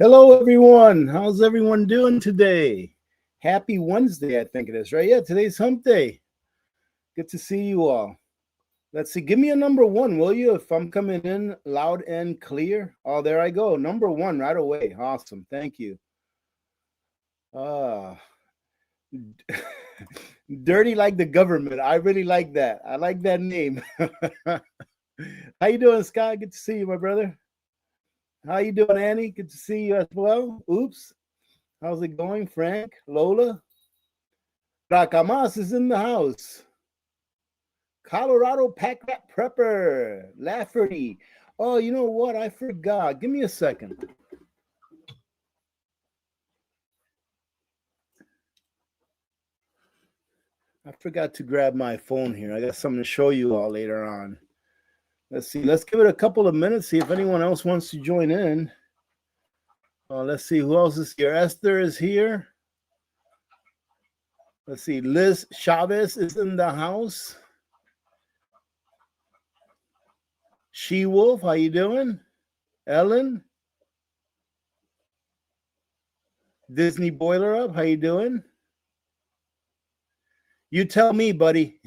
Hello, everyone. How's everyone doing today? Happy Wednesday, I think it is, right? Yeah, today's hump day. Good to see you all. Let's see. Give me a number one, will you? If I'm coming in loud and clear. Oh, there I go. Number one right away. Awesome. Thank you. Uh, Dirty like the government. I really like that. I like that name. How you doing, Scott? Good to see you, my brother. How you doing, Annie? Good to see you as well. Oops. How's it going, Frank? Lola? Rakamas is in the house. Colorado Pack Rat Prepper. Lafferty. Oh, you know what? I forgot. Give me a second. I forgot to grab my phone here. I got something to show you all later on. Let's see. Let's give it a couple of minutes, see if anyone else wants to join in. Let's see who else is here. Esther is here. Let's see. Liz Chavez is in the house. She Wolf, how you doing? Ellen? Disney Boiler Up, how you doing? You tell me, buddy.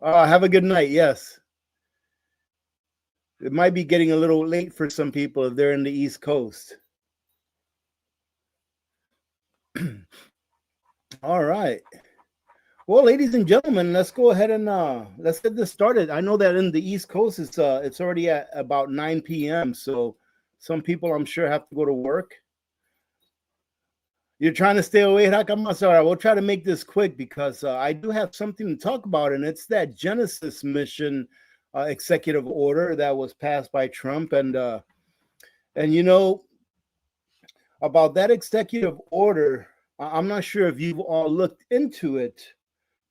Have a good night. Yes. It might be getting a little late for some people if they're in the East Coast. All right. Well, ladies and gentlemen, let's go ahead and let's get this started. I know that in the East Coast, it's already at about 9 p.m. So some people, I'm sure, have to go to work. You're trying to stay away, Hakamas. All right, we'll try to make this quick because I do have something to talk about, and it's that Genesis mission executive order that was passed by Trump, and you know about that executive order. I'm not sure if you've all looked into it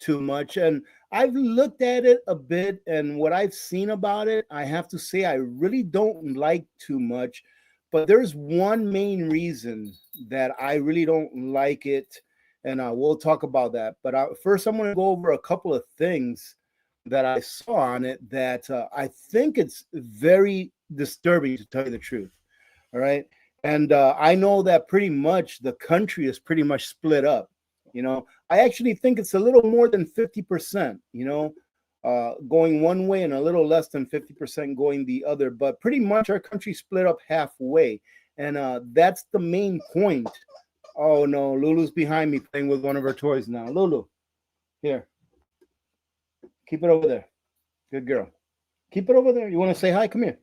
too much, and I've looked at it a bit, and what I've seen about it, I have to say I really don't like too much. But there's one main reason that I really don't like it, and we'll talk about that. But first, I'm going to go over a couple of things that I saw on it that I think it's very disturbing, to tell you the truth. All right. And I know that pretty much the country is pretty much split up. I actually think it's a little more than 50%, going one way and a little less than 50% going the other. But pretty much our country split up halfway. And that's the main point. Oh, no, Lulu's behind me playing with one of her toys now. Lulu, here. Keep it over there. Good girl. Keep it over there. You want to say hi? Come here.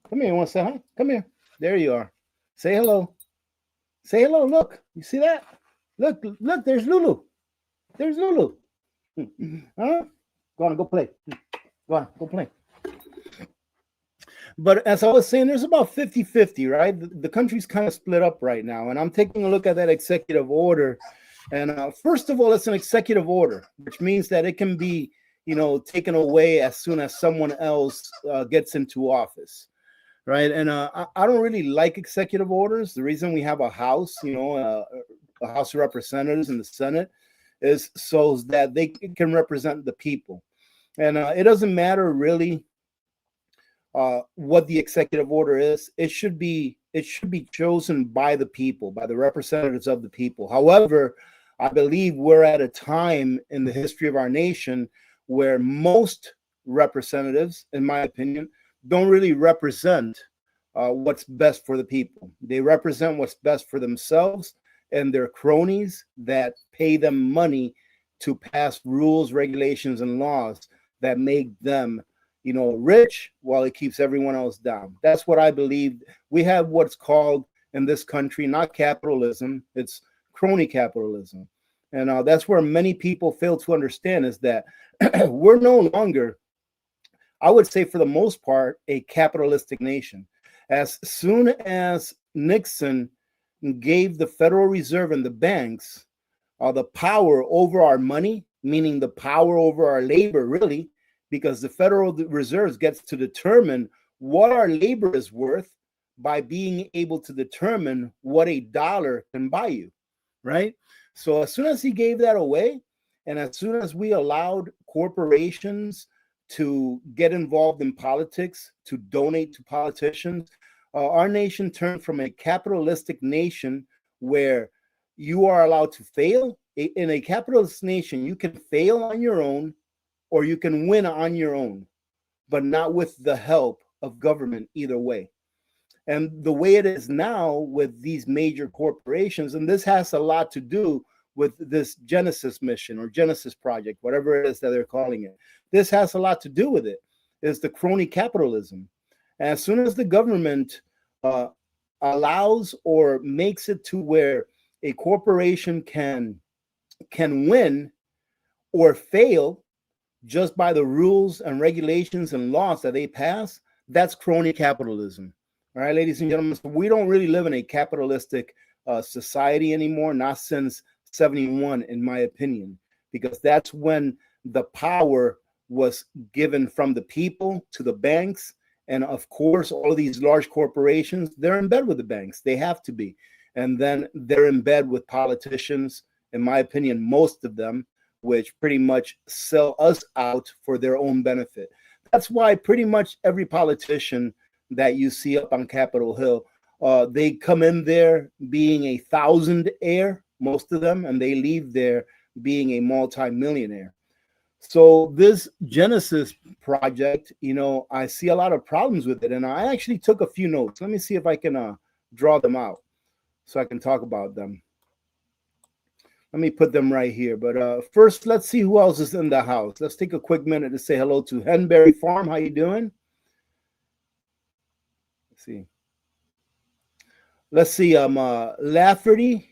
Come here. You want to say hi? Come here. There you are. Say hello. Say hello. Look. You see that? Look. There's Lulu. There's Lulu. Huh? Go on, go play. Go on, go play. But as I was saying, there's about 50-50, right? The country's kind of split up right now. And I'm taking a look at that executive order. And first of all, it's an executive order, which means that it can be, taken away as soon as someone else gets into office, right? And I don't really like executive orders. The reason we have a House, a House of Representatives and the Senate is so that they can represent the people. And it doesn't matter really what the executive order is. It should be chosen by the people, by the representatives of the people. However, I believe we're at a time in the history of our nation where most representatives, in my opinion, don't really represent what's best for the people. They represent what's best for themselves and their cronies that pay them money to pass rules, regulations, and laws that make them, rich while it keeps everyone else down. That's what I believe. We have what's called in this country, not capitalism, it's crony capitalism. And that's where many people fail to understand is that we're no longer, I would say for the most part, a capitalistic nation. As soon as Nixon gave the Federal Reserve and the banks the power over our money, meaning the power over our labor, really, because the Federal Reserve gets to determine what our labor is worth by being able to determine what a dollar can buy you, right? So as soon as he gave that away, and as soon as we allowed corporations to get involved in politics, to donate to politicians, our nation turned from a capitalistic nation where you are allowed to fail. In a capitalist nation, you can fail on your own or you can win on your own, but not with the help of government either way. And the way it is now with these major corporations, and this has a lot to do with this Genesis mission or Genesis project, whatever it is that they're calling it. This has a lot to do with it, is the crony capitalism. And as soon as the government allows or makes it to where a corporation can win or fail just by the rules and regulations and laws that they pass, that's crony capitalism. All right, ladies and gentlemen, so we don't really live in a capitalistic society anymore, not since 71, in my opinion, because that's when the power was given from the people to the banks. And of course, all of these large corporations, they're in bed with the banks. They have to be. And then they're in bed with politicians, in my opinion, most of them, which pretty much sell us out for their own benefit. That's why pretty much every politician that you see up on Capitol Hill, they come in there being a thousandaire, most of them, and they leave there being a multi-millionaire. So this Genesis project, you know, I see a lot of problems with it, and I actually took a few notes. Let me see if I can draw them out so I can talk about them. Let me put them right here. But first, let's see who else is in the house. Let's take a quick minute to say hello to Henberry Farm. How you doing? Let's see. Lafferty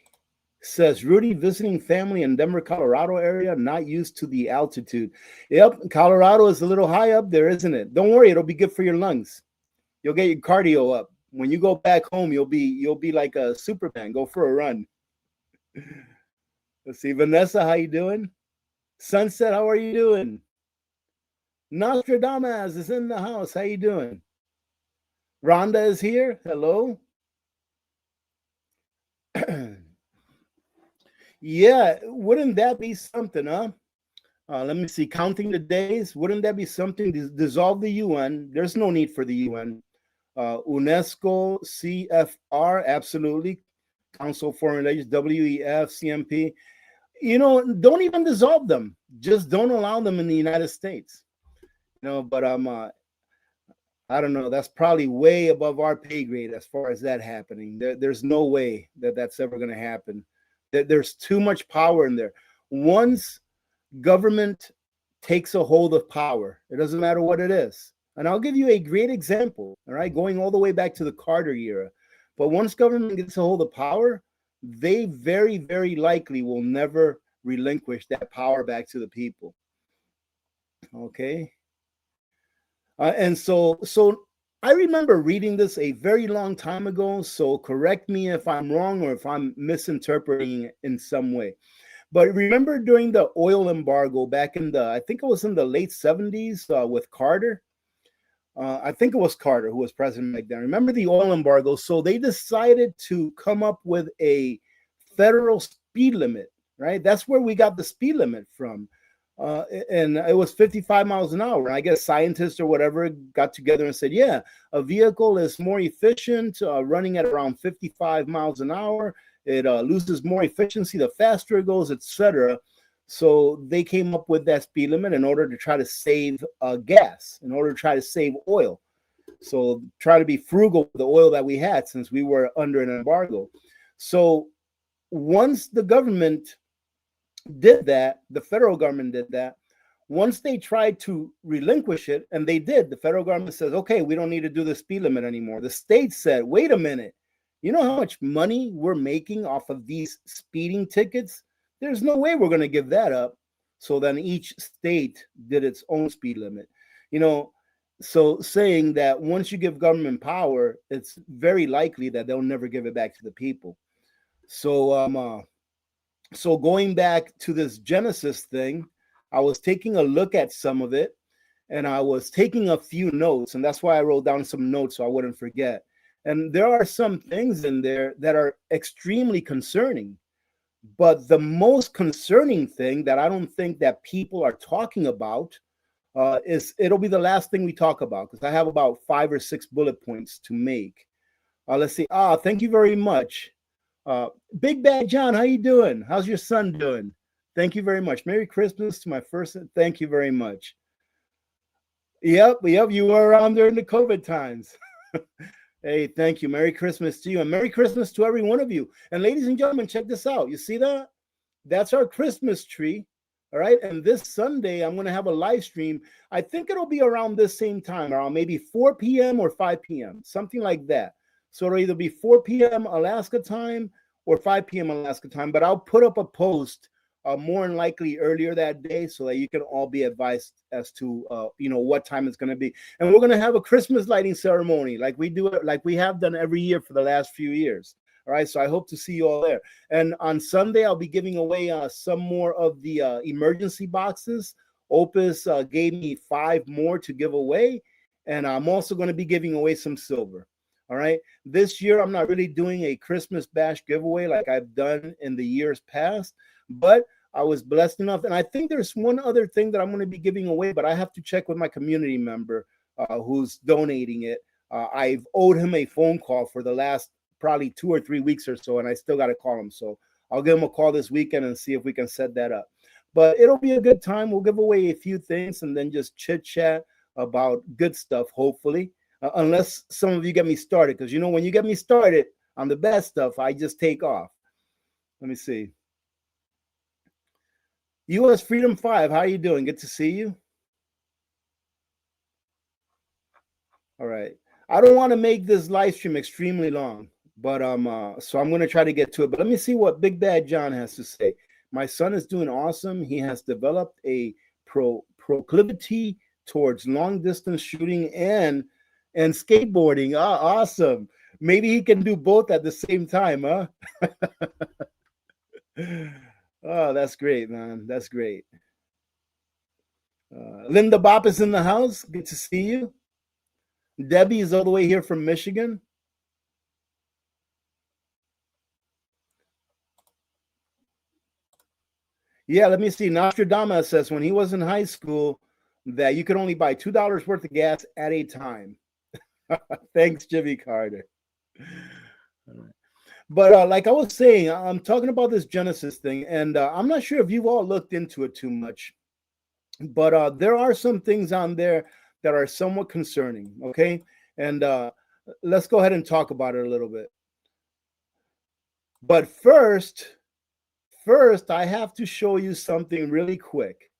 says, Rudy, visiting family in Denver, Colorado area, not used to the altitude. Yep, Colorado is a little high up there, isn't it? Don't worry, it'll be good for your lungs. You'll get your cardio up. When you go back home, you'll be like a Superman. Go for a run. Let's see, Vanessa, how you doing? Sunset, how are you doing? Nostradamus is in the house. How you doing? Rhonda is here. Hello. Yeah, wouldn't that be something, huh? Let me see, counting the days. Wouldn't that be something? Dissolve the UN. There's no need for the UN. UNESCO, CFR, absolutely. Council of Foreign Relations, WEF, CMP. You know, don't even dissolve them. Just don't allow them in the United States. You know, but I don't know. That's probably way above our pay grade as far as that happening. There's no way that that's ever going to happen. There's too much power in there. Once government takes a hold of power, it doesn't matter what it is. And I'll give you a great example, all right, going all the way back to the Carter era. But once government gets a hold of power, they very, very likely will never relinquish that power back to the people. Okay. And so I remember reading this a very long time ago. So correct me if I'm wrong or if I'm misinterpreting it in some way. But remember during the oil embargo back in I think it was in the late 70s with Carter. I think it was Carter who was president back then. Remember the oil embargo? So they decided to come up with a federal speed limit, right? That's where we got the speed limit from. And it was 55 miles an hour. And I guess scientists or whatever got together and said, yeah, a vehicle is more efficient running at around 55 miles an hour. It loses more efficiency the faster it goes, etc. So they came up with that speed limit in order to try to save gas, in order to try to save oil. So try to be frugal with the oil that we had since we were under an embargo. So once the government did that, the federal government did that, once they tried to relinquish it, and they did, the federal government says, okay, we don't need to do the speed limit anymore. The state said, wait a minute, you know how much money we're making off of these speeding tickets? There's no way we're going to give that up. So then each state did its own speed limit. You know, so saying that once you give government power, it's very likely that they'll never give it back to the people. So so going back to this Genesis thing, I was taking a look at some of it, and I was taking a few notes, and that's why I wrote down some notes so I wouldn't forget. And there are some things in there that are extremely concerning. But the most concerning thing that I don't think that people are talking about is, it'll be the last thing we talk about, because I have about 5 or 6 bullet points to make. Let's see. Thank you very much. Big Bad John, how you doing? How's your son doing? Thank you very much. Merry Christmas to my first. Thank you very much. Yep, you were around during the COVID times. Hey, thank you. Merry Christmas to you, and Merry Christmas to every one of you. And ladies and gentlemen, check this out. You see that? That's our Christmas tree. All right. And this Sunday, I'm going to have a live stream. I think it'll be around this same time, around maybe 4 p.m. or 5 p.m., something like that. So it'll either be 4 p.m. Alaska time or 5 p.m. Alaska time. But I'll put up a post more than likely earlier that day so that you can all be advised as to what time it's going to be. And we're going to have a Christmas lighting ceremony like we have done every year for the last few years. All right, so I hope to see you all there. And on Sunday, I'll be giving away some more of the emergency boxes. OUPES gave me 5 more to give away, and I'm also going to be giving away some silver. All right, this year I'm not really doing a Christmas bash giveaway like I've done in the years past, but I was blessed enough, and I think there's one other thing that I'm going to be giving away, but I have to check with my community member who's donating it. I've owed him a phone call for the last probably 2 or 3 weeks or so, and I still got to call him. So I'll give him a call this weekend and see if we can set that up. But it'll be a good time. We'll give away a few things and then just chit chat about good stuff, hopefully, unless some of you get me started. Because, when you get me started on the bad stuff, I just take off. Let me see. U.S. Freedom 5, how are you doing? Good to see you. All right. I don't want to make this live stream extremely long, but so I'm going to try to get to it. But let me see what Big Bad John has to say. My son is doing awesome. He has developed a proclivity towards long distance shooting and skateboarding. Awesome. Maybe he can do both at the same time, huh? Oh, that's great, man. That's great. Linda Bop is in the house. Good to see you. Debbie is all the way here from Michigan. Yeah, let me see. Nostradamus says when he was in high school that you could only buy $2 worth of gas at a time. Thanks, Jimmy Carter. All right. But like I was saying, I'm talking about this Genesis thing, and I'm not sure if you've all looked into it too much, but there are some things on there that are somewhat concerning, okay? And let's go ahead and talk about it a little bit. But first, I have to show you something really quick.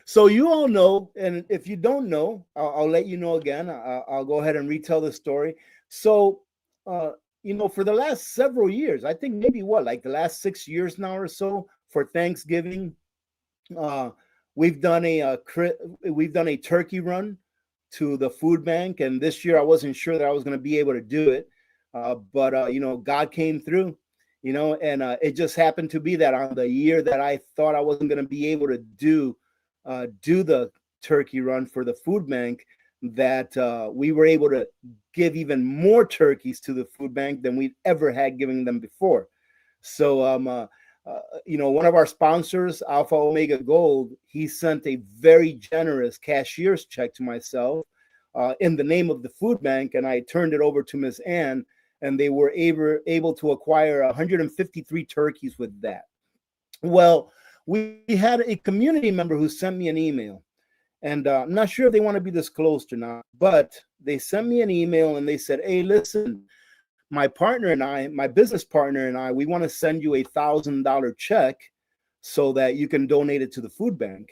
So you all know, and if you don't know, I'll let you know again. I'll go ahead and retell the story. So, for the last several years, I think maybe like the last 6 years now or so, for Thanksgiving, we've done a turkey run to the food bank, and this year I wasn't sure that I was going to be able to do it, but God came through, and it just happened to be that on the year that I thought I wasn't going to be able to do the turkey run for the food bank, that we were able to give even more turkeys to the food bank than we'd ever had giving them before. So, one of our sponsors, Alpha Omega Gold, he sent a very generous cashier's check to myself in the name of the food bank, and I turned it over to Miss Ann, and they were able to acquire 153 turkeys with that. Well, we had a community member who sent me an email, and I'm not sure if they want to be disclosed or not, but they sent me an email and they said, hey, listen, my business partner and I, we want to send you $1,000 check so that you can donate it to the food bank.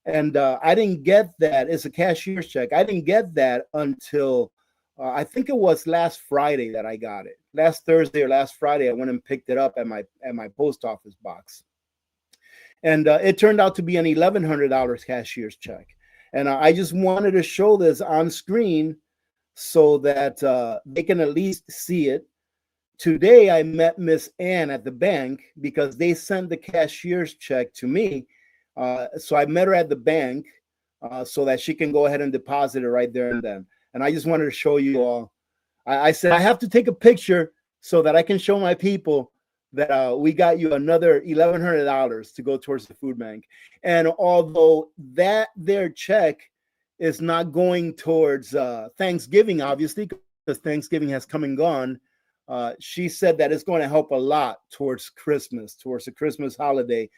And I didn't get that. It's a cashier's check. I didn't get that until I think it was last Friday that I got it. Last Thursday or last Friday, I went and picked it up at my post office box. And it turned out to be an $1,100 cashier's check. And I just wanted to show this on screen so that they can at least see it. Today, I met Miss Ann at the bank because they sent the cashier's check to me. So I met her at the bank so that she can go ahead and deposit it right there and then. And I just wanted to show you all. I said, I have to take a picture so that I can show my people that we got you another $1,100 to go towards the food bank. And although their check is not going towards Thanksgiving, obviously, because Thanksgiving has come and gone, she said that it's going to help a lot towards Christmas, towards the Christmas holiday,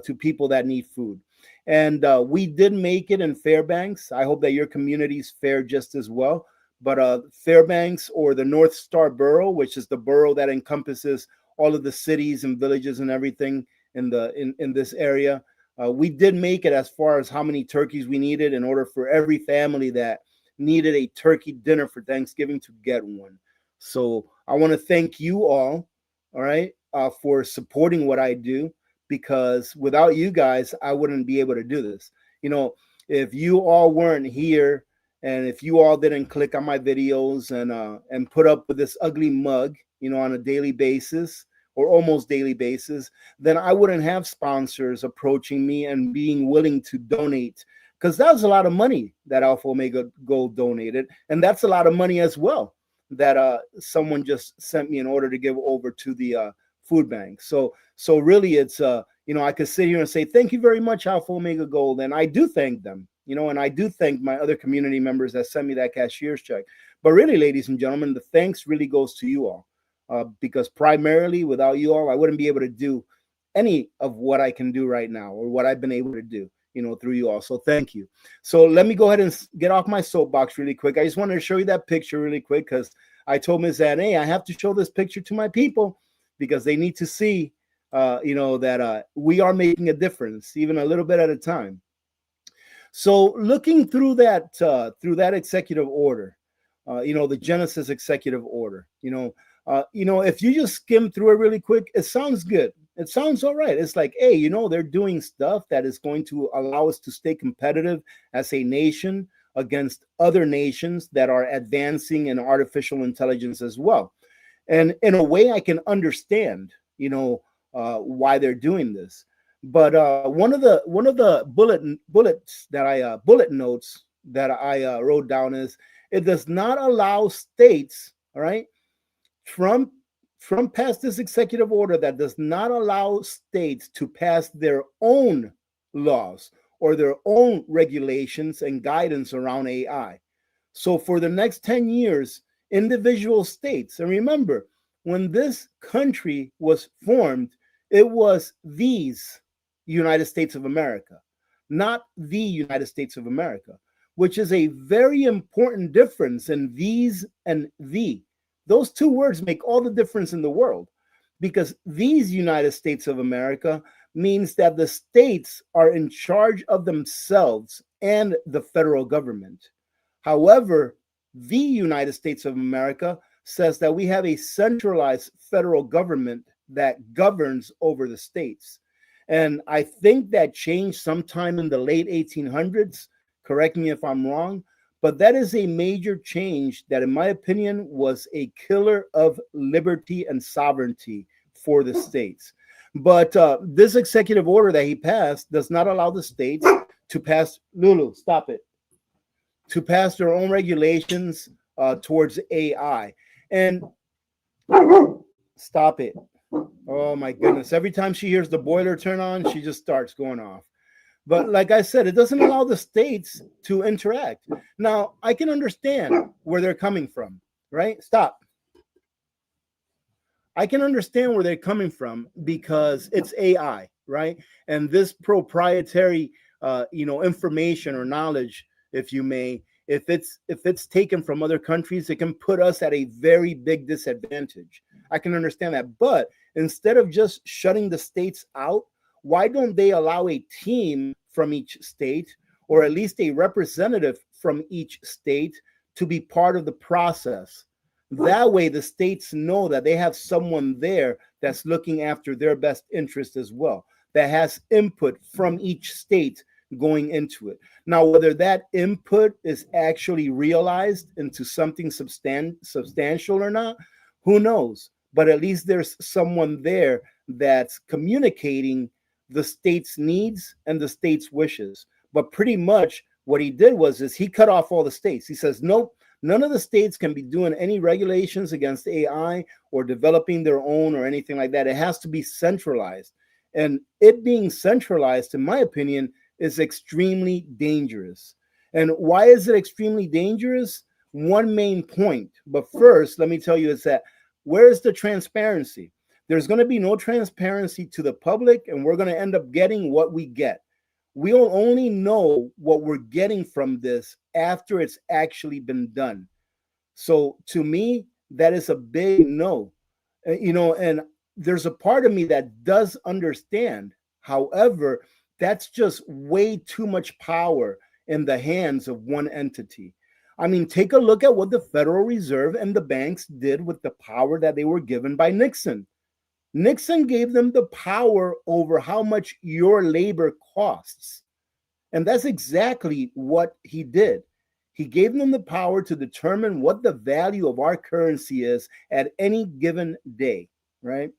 to people that need food. And we did make it in Fairbanks. I hope that your communities fare just as well. But Fairbanks, or the North Star Borough, which is the borough that encompasses all of the cities and villages and everything in this area, we did make it as far as how many turkeys we needed in order for every family that needed a turkey dinner for Thanksgiving to get one. So I want to thank you all right, for supporting what I do, because without you guys, I wouldn't be able to do this. You know, if you all weren't here, and if you all didn't click on my videos and put up with this ugly mug, you know, on a daily basis or almost daily basis, then I wouldn't have sponsors approaching me and being willing to donate, because that was a lot of money that Alpha Omega Gold donated, and that's a lot of money as well that someone just sent me in order to give over to the food bank. So really, it's you know, I could sit here and say thank you very much, Alpha Omega Gold, and I do thank them, you know, and I do thank my other community members that sent me that cashier's check. But really, ladies and gentlemen, the thanks really goes to you all, because primarily without you all, I wouldn't be able to do any of what I can do right now, or what I've been able to do, you know, through you all. So thank you. So let me go ahead and get off my soapbox really quick. I just wanted to show you that picture really quick, because I told Ms. Ann, hey, I have to show this picture to my people, because they need to see, you know, that we are making a difference, even a little bit at a time. So looking through that executive order, you know, the Genesis executive order, you know, if you just skim through it really quick, it sounds good. It sounds all right. It's like, hey, you know, they're doing stuff that is going to allow us to stay competitive as a nation against other nations that are advancing in artificial intelligence as well. And in a way, I can understand, you know, why they're doing this. But one of the bullet notes that I wrote down is, it does not allow states, all right, Trump passed this executive order that does not allow states to pass their own laws or their own regulations and guidance around AI. So for the next 10 years, individual states, and remember, when this country was formed, it was these United States of America, not the United States of America, which is a very important difference in these and the. Those two words make all the difference in the world, because these United States of America means that the states are in charge of themselves and the federal government. However, the United States of America says that we have a centralized federal government that governs over the states. And I think that changed sometime in the late 1800s. Correct me if I'm wrong, but that is a major change that, in my opinion, was a killer of liberty and sovereignty for the states. But this executive order that he passed does not allow the states to pass, Lulu, stop it, to pass their own regulations towards AI. And stop it. Oh my goodness. Every time she hears the boiler turn on, she just starts going off. But like I said, it doesn't allow the states to interact. Now, I can understand where they're coming from, right? Stop. I can understand where they're coming from, because it's AI, right? And this proprietary, you know, information or knowledge, if you may, if it's taken from other countries, it can put us at a very big disadvantage. I can understand that. But instead of just shutting the states out, why don't they allow a team from each state, or at least a representative from each state, to be part of the process? That way, the states know that they have someone there that's looking after their best interest as well, that has input from each state going into it. Now, whether that input is actually realized into something substantial or not, who knows? But at least there's someone there that's communicating the state's needs and the state's wishes. But pretty much what he did was he cut off all the states. He says, nope, none of the states can be doing any regulations against AI or developing their own or anything like that. It has to be centralized. And it being centralized, in my opinion, is extremely dangerous. And why is it extremely dangerous? one main point. But first, let me tell you is that where's the transparency? There's going to be no transparency to the public, and we're going to end up getting what we get. We'll only know what we're getting from this after it's actually been done. So to me, that is a big no. And there's a part of me that does understand. However, that's just way too much power in the hands of one entity. I mean, take a look at what the Federal Reserve and the banks did with the power that they were given by Nixon. Nixon gave them the power over how much your labor costs. And that's exactly what he did. He gave them the power to determine what the value of our currency is at any given day, right?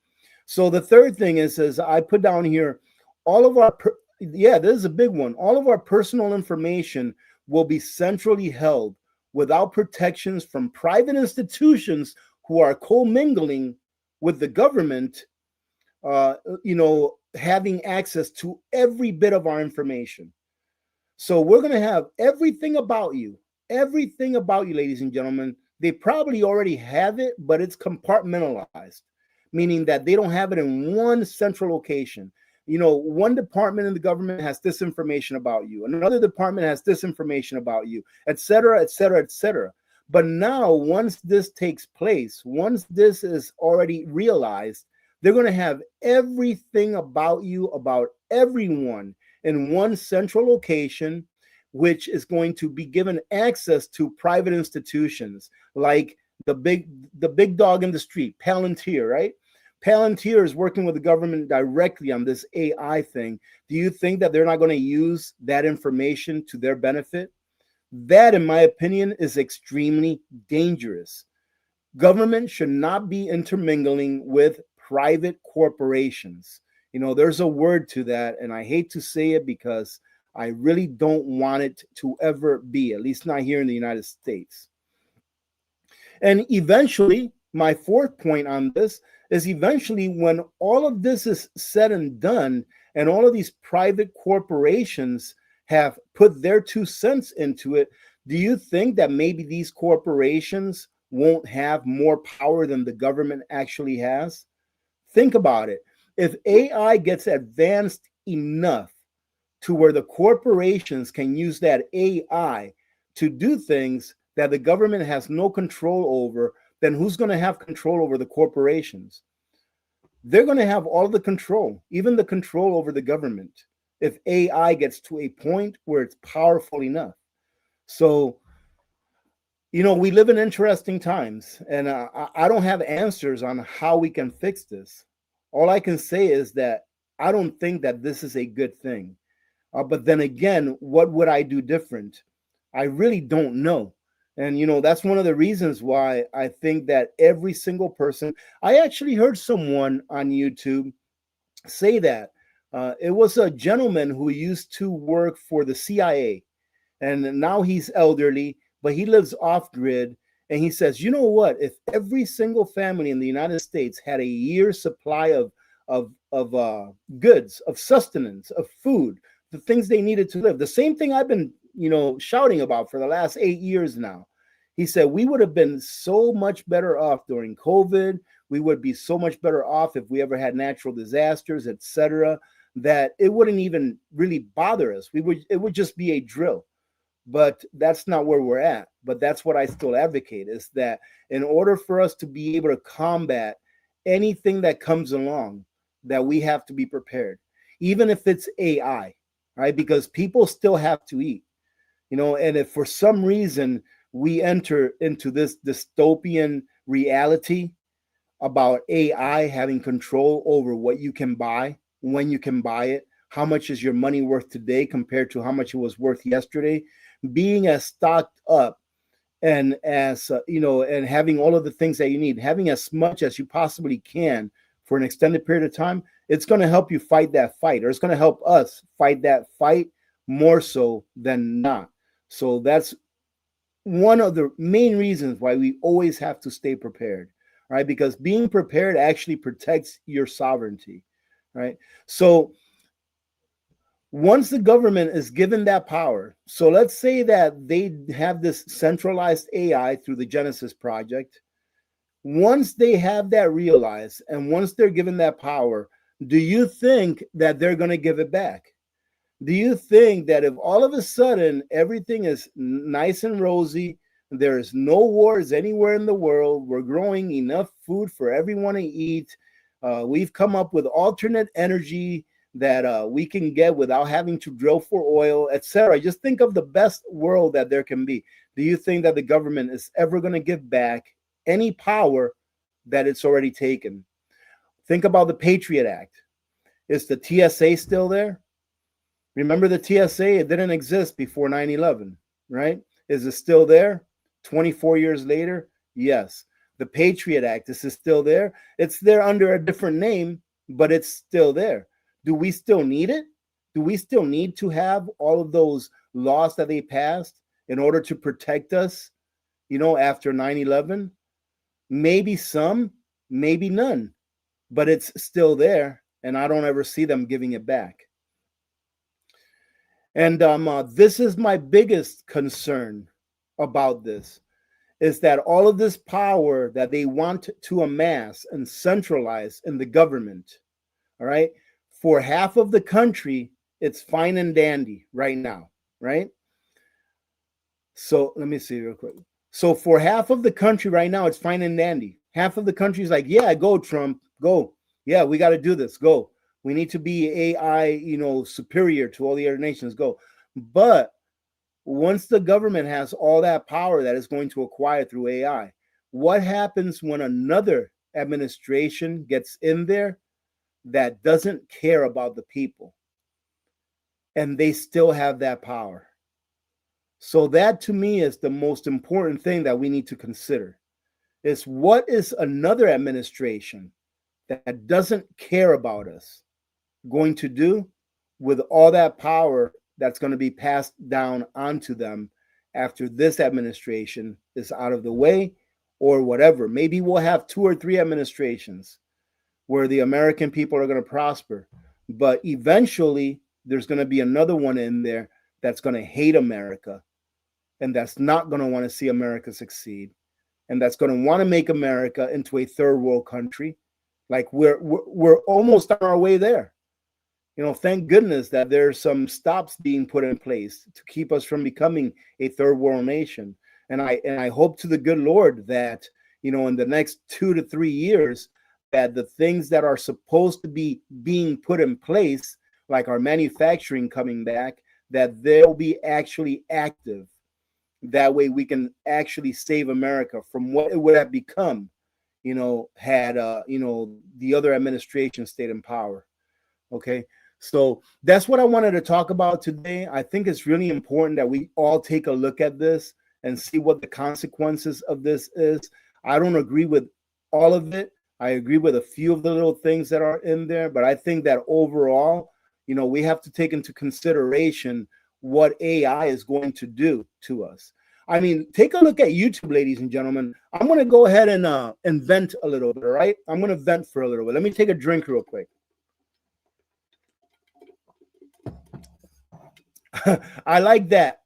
So the third thing is I put down here, all of our, this is a big one. All of our personal information will be centrally held without protections from private institutions who are commingling with the government, having access to every bit of our information. So we're going to have everything about you, ladies and gentlemen. They probably already have it, but it's compartmentalized, meaning that they don't have it in one central location. One department in the government has this information about you. Another department has this information about you, et cetera, et cetera, et cetera. But now, once this takes place, once this is already realized, they're going to have everything about you, about everyone, in one central location, which is going to be given access to private institutions like the big dog in the street, Palantir, right? Palantir is working with the government directly on this AI thing. Do you think that they're not going to use that information to their benefit? That, in my opinion, is extremely dangerous. Government should not be intermingling with private corporations. There's a word to that, and I hate to say it because I really don't want it to ever be, at least not here in the United States. And eventually, my fourth point on this is eventually when all of this is said and done, and all of these private corporations have put their 2 cents into it, do you think that maybe these corporations won't have more power than the government actually has? Think about it. If AI gets advanced enough to where the corporations can use that AI to do things that the government has no control over, then who's going to have control over the corporations? They're going to have all the control, even the control over the government, if AI gets to a point where it's powerful enough. So, we live in interesting times, and I don't have answers on how we can fix this. All I can say is that I don't think that this is a good thing. But then again, what would I do different? I really don't know. And, that's one of the reasons why I think that every single person, I actually heard someone on YouTube say that. It was a gentleman who used to work for the CIA, and now he's elderly, but he lives off grid. And he says, you know what? If every single family in the United States had a year's supply of goods, of sustenance, of food, the things they needed to live, the same thing I've been, shouting about for the last 8 years now. He said, we would have been so much better off during COVID. We would be so much better off if we ever had natural disasters, etc., that it wouldn't even really bother us. It would just be a drill. But that's not where we're at. But that's what I still advocate, is that in order for us to be able to combat anything that comes along, that we have to be prepared, even if it's AI, right? Because people still have to eat, and if for some reason we enter into this dystopian reality about AI having control over what you can buy, when you can buy it, how much is your money worth today compared to how much it was worth yesterday, being as stocked up and as and having all of the things that you need, having as much as you possibly can for an extended period of time, it's going to help you fight that fight, or it's going to help us fight that fight more so than not. So that's one of the main reasons why we always have to stay prepared, right? Because being prepared actually protects your sovereignty, right? So Once the government is given that power, so let's say that they have this centralized AI through the Genesis project. Once they have that realized and once they're given that power, do you think that they're going to give it back? Do you think that if all of a sudden everything is nice and rosy, there's no wars anywhere in the world, we're growing enough food for everyone to eat, we've come up with alternate energy that we can get without having to drill for oil, etc. Just think of the best world that there can be. Do you think that the government is ever going to give back any power that it's already taken? Think about the Patriot Act. Is the TSA still there? Remember the TSA? It didn't exist before 9/11, right? Is it still there 24 years later? Yes. The Patriot Act, is it still there? It's there under a different name, but it's still there. Do we still need it? Do we still need to have all of those laws that they passed in order to protect us, after 9/11? Maybe some, maybe none, but it's still there, and I don't ever see them giving it back. And this is my biggest concern about this, is that all of this power that they want to amass and centralize in the government, all right, for half of the country, it's fine and dandy right now, right? So let me see real quick. So for half of the country right now, it's fine and dandy. Half of the country is like, yeah, go Trump, go. Yeah, we got to do this, go. We need to be AI, superior to all the other nations, go. But once the government has all that power that is going to acquire through AI, what happens when another administration gets in there that doesn't care about the people and they still have that power? So that to me is the most important thing that we need to consider, is what is another administration that doesn't care about us going to do with all that power that's going to be passed down onto them after this administration is out of the way, or whatever. Maybe we'll have 2 or 3 administrations where the American people are going to prosper, but eventually there's going to be another one in there that's going to hate America, and that's not going to want to see America succeed, and that's going to want to make America into a third world country. Like we're almost on our way there. Thank goodness that there's some stops being put in place to keep us from becoming a third world nation. And I hope to the good Lord that, in the next 2 to 3 years, that the things that are supposed to be being put in place, like our manufacturing coming back, that they'll be actually active. That way we can actually save America from what it would have become, had, the other administration stayed in power. Okay. So that's what I wanted to talk about today. I think it's really important that we all take a look at this and see what the consequences of this is. I don't agree with all of it. I agree with a few of the little things that are in there, but I think that overall, we have to take into consideration what AI is going to do to us. I mean, take a look at YouTube, ladies and gentlemen. I'm going to go ahead and vent a little bit, all right? I'm going to vent for a little bit. Let me take a drink real quick. I like that.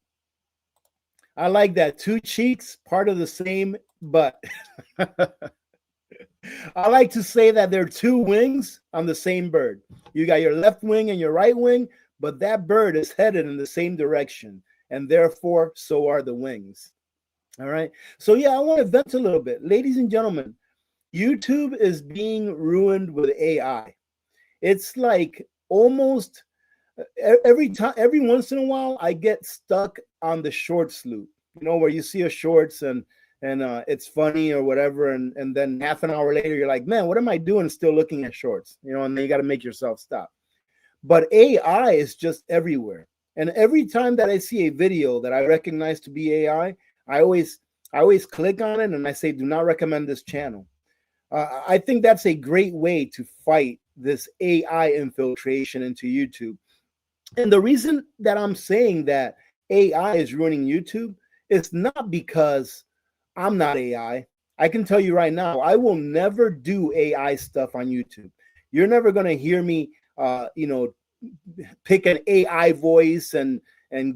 I like that. 2 cheeks, part of the same butt. I like to say that there are 2 wings on the same bird. You got your left wing and your right wing, but that bird is headed in the same direction, and therefore so are the wings. All right. So yeah, I want to vent a little bit. Ladies and gentlemen, YouTube is being ruined with AI. It's like almost every once in a while I get stuck on the shorts loop, where you see a shorts and it's funny or whatever, and then half an hour later you're like, man, what am I doing still looking at shorts? And then you got to make yourself stop. But AI is just everywhere, and every time that I see a video that I recognize to be AI, I always click on it and I say, do not recommend this channel. I think that's a great way to fight this AI infiltration into YouTube. And the reason that I'm saying that AI is ruining YouTube is not because I'm not AI. I can tell you right now, I will never do AI stuff on YouTube. You're never going to hear me, pick an AI voice and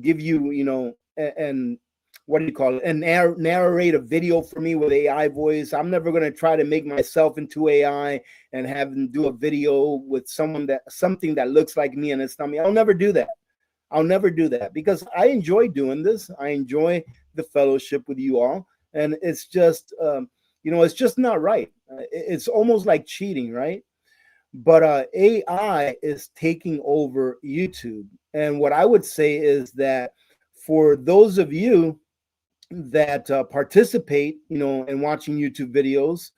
give you, and what do you call it, and narrate a video for me with AI voice. I'm never going to try to make myself into AI and have them do a video with something that looks like me and it's not me. I'll never do that. I'll never do that because I enjoy doing this. I enjoy the fellowship with you all, and it's just it's just not right. It's almost like cheating, right? But AI is taking over YouTube. And what I would say is that for those of you that participate, in watching YouTube videos,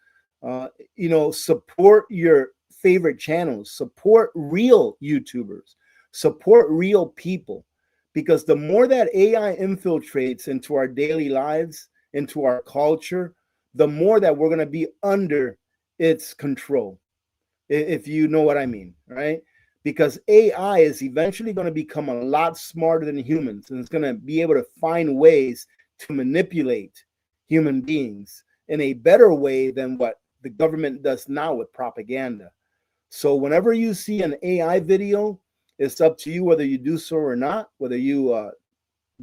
support your favorite channels, support real YouTubers, support real people, because the more that AI infiltrates into our daily lives, into our culture, the more that we're going to be under its control, if you know what I mean, right? Because AI is eventually going to become a lot smarter than humans, and it's going to be able to find ways to manipulate human beings in a better way than what the government does now with propaganda. So whenever you see an AI video, it's up to you whether you do so or not, whether you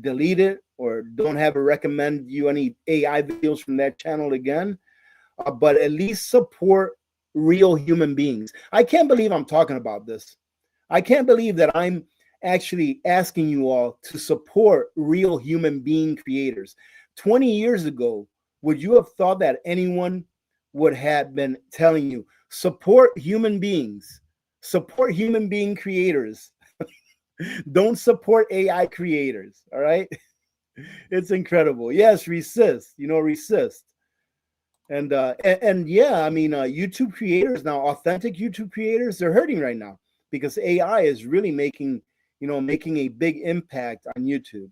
delete it or don't have it recommend you any AI videos from that channel again. But at least support real human beings. I can't believe I'm talking about this. I can't believe that I'm actually asking you all to support real human being creators. 20 years ago, would you have thought that anyone would have been telling you, support human beings, support human being creators? Don't support AI creators, all right? It's incredible. Yes, resist, resist. And yeah, I mean, YouTube creators now, authentic YouTube creators, they're hurting right now because AI is really making a big impact on YouTube.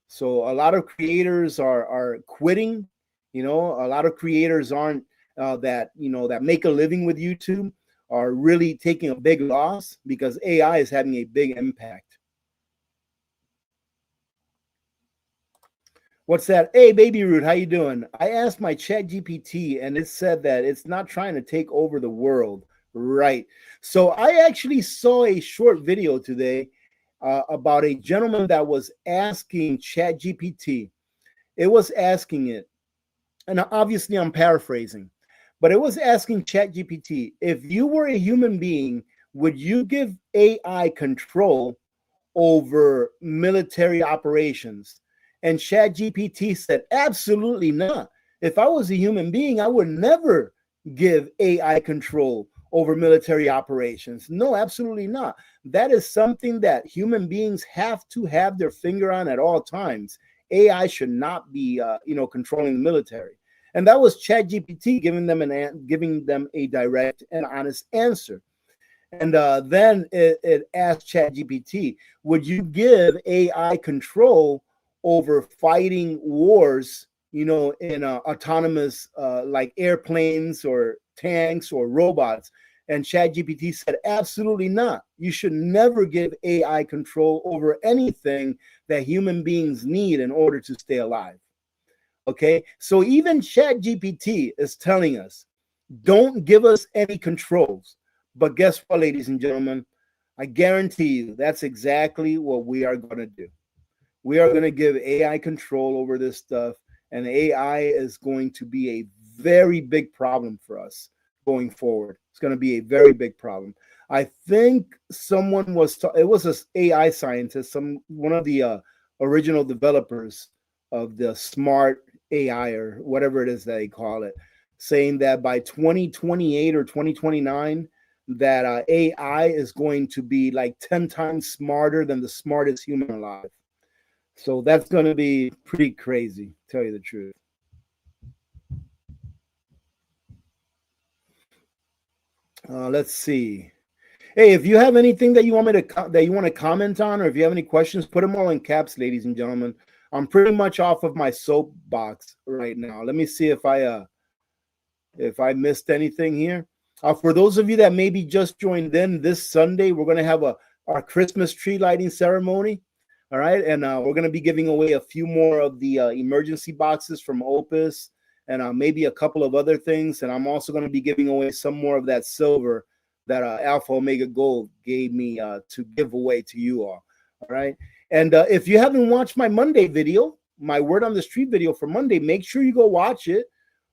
So a lot of creators are quitting. A lot of creators aren't that make a living with YouTube are really taking a big loss because AI is having a big impact. What's that? Hey, Baby Root, how you doing? I asked my Chat GPT and it said that it's not trying to take over the world. Right. So I actually saw a short video today about a gentleman that was asking Chat GPT. It was asking it, and obviously I'm paraphrasing, but it was asking Chat GPT, if you were a human being, would you give AI control over military operations? And ChatGPT said, absolutely not. If I was a human being, I would never give AI control over military operations. No, absolutely not. That is something that human beings have to have their finger on at all times. AI should not be, controlling the military. And that was ChatGPT giving them a direct and honest answer. And then it asked ChatGPT, would you give AI control over fighting wars, in autonomous like airplanes or tanks or robots? And ChatGPT said, absolutely not. You should never give AI control over anything that human beings need in order to stay alive. Okay, so even ChatGPT is telling us, don't give us any controls. But guess what, ladies and gentlemen? I guarantee you that's exactly what we are going to do. We are going to give AI control over this stuff, and AI is going to be a very big problem for us going forward. It's going to be a very big problem. I think someone it was an AI scientist, one of the original developers of the smart AI or whatever it is that they call it, saying that by 2028 or 2029, that AI is going to be like 10 times smarter than the smartest human alive. So that's going to be pretty crazy, to tell you the truth. Let's see. Hey, if you have anything that you want to comment on, or if you have any questions, put them all in caps, ladies and gentlemen. I'm pretty much off of my soapbox right now. Let me see if I missed anything here. For those of you that maybe just joined in, this Sunday we're going to have our Christmas tree lighting ceremony. All right, and we're going to be giving away a few more of the emergency boxes from OUPES, and maybe a couple of other things. And I'm also going to be giving away some more of that silver that Alpha Omega Gold gave me to give away to you all. All right. And if you haven't watched my Monday video, my word on the street video for Monday, make sure you go watch it.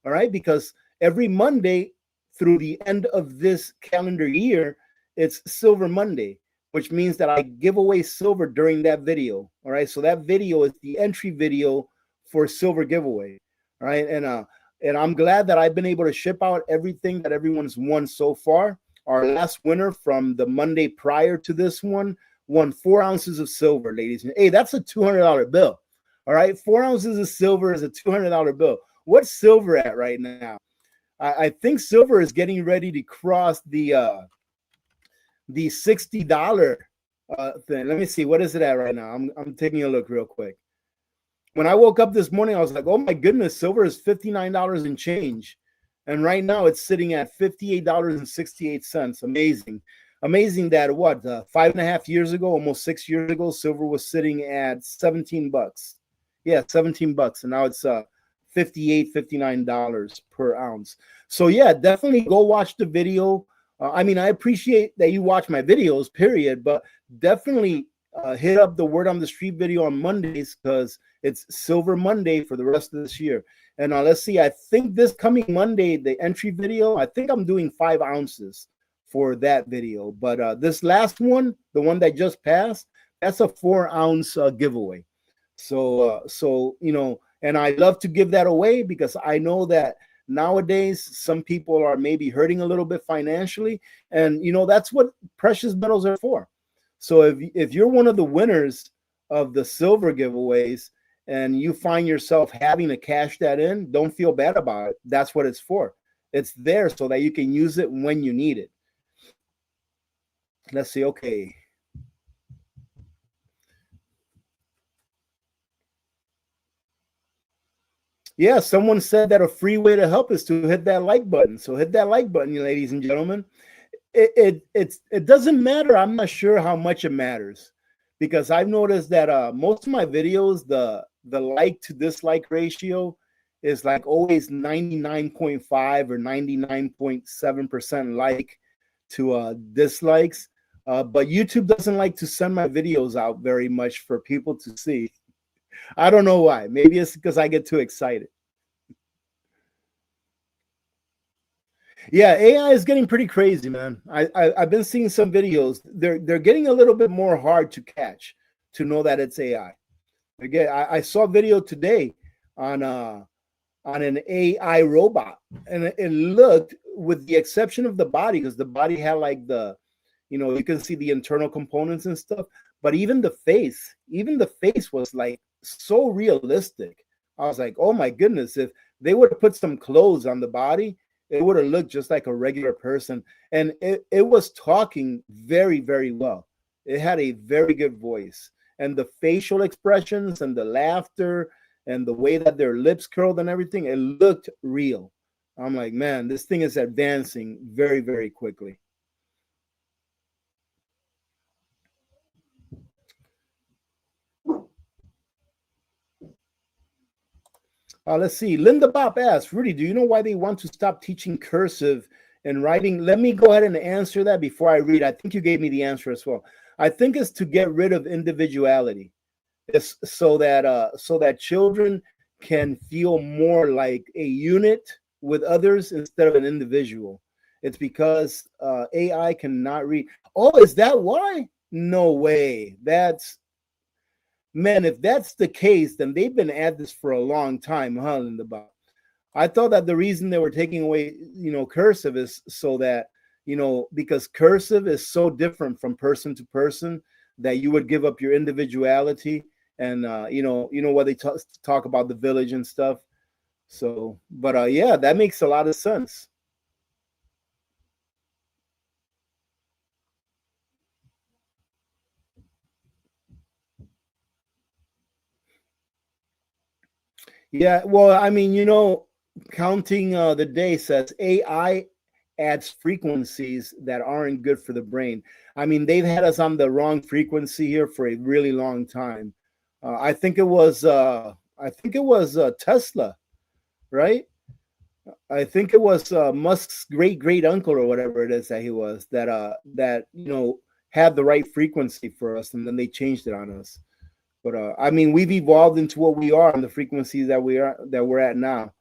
All right. Because every Monday through the end of this calendar year, it's Silver Monday, which means that I give away silver during that video. All right. So that video is the entry video for silver giveaway. All right. And I'm glad that I've been able to ship out everything that everyone's won so far. Our last winner from the Monday prior to this one won 4 ounces of silver, ladies. And hey, that's a $200 bill. All right. 4 ounces of silver is a $200 bill. What's silver at right now? I think silver is getting ready to cross the $60 thing. Let me see. What is it at right now? I'm taking a look real quick. When I woke up this morning, I was like, oh my goodness, silver is $59 and change. And right now it's sitting at $58.68. Amazing. Amazing that what, 5.5 years ago, almost 6 years ago, silver was sitting at 17 bucks. Yeah, 17 bucks. And now it's $59 per ounce. So yeah, definitely go watch the video. I mean, I appreciate that you watch my videos, period, but definitely hit up the Word on the Street video on Mondays because it's Silver Monday for the rest of this year. And let's see, I think this coming Monday, the entry video, I think I'm doing 5 ounces for that video. But this last one, the one that just passed, that's a 4-ounce giveaway. So, you know, and I love to give that away because I know that nowadays some people are maybe hurting a little bit financially. And, you know, that's what precious metals are for. So if you're one of the winners of the silver giveaways and you find yourself having to cash that in, don't feel bad about it. That's what it's for. It's there so that you can use it when you need it. Let's see. Okay. Yeah, someone said that a free way to help is to hit that like button. So hit that like button, ladies and gentlemen. It doesn't matter. I'm not sure how much it matters because I've noticed that most of my videos, the like to dislike ratio is like always 99.5 or 99.7% like to dislikes. But YouTube doesn't like to send my videos out very much for people to see. I don't know why. Maybe it's because I get too excited. Yeah, AI is getting pretty crazy, man. I've been seeing some videos. They're getting a little bit more hard to catch to know that it's AI. Again, I saw a video today on an AI robot, and it looked, with the exception of the body, because the body had like the, you know, you can see the internal components and stuff, but even the face was like so realistic. I was like, oh my goodness, if they would have put some clothes on the body, it would have looked just like a regular person. And it was talking very, very well. It had a very good voice. And the facial expressions and the laughter and the way that their lips curled and everything, it looked real. I'm like, man, this thing is advancing very, very quickly. Let's see. Linda Bob asks, Rudy, do you know why they want to stop teaching cursive and writing? Let me go ahead and answer that before I read. I think you gave me the answer as well. I think it's to get rid of individuality. It's so that children can feel more like a unit with others instead of an individual. It's because AI cannot read. Oh, is that why? No way. Man, if that's the case, then they've been at this for a long time, huh, Linda Bob? I thought that the reason they were taking away, you know, cursive is so that, you know, because cursive is so different from person to person that you would give up your individuality. And you know what they talk about the village and stuff. So, but yeah, that makes a lot of sense. Yeah, well, I mean, you know, counting the day says AI adds frequencies that aren't good for the brain. I mean, they've had us on the wrong frequency here for a really long time. I think it was Tesla, right? I think it was Musk's great uncle or whatever it is that he was that had the right frequency for us, and then they changed it on us. But I mean, we've evolved into what we are on the frequencies that we're at now,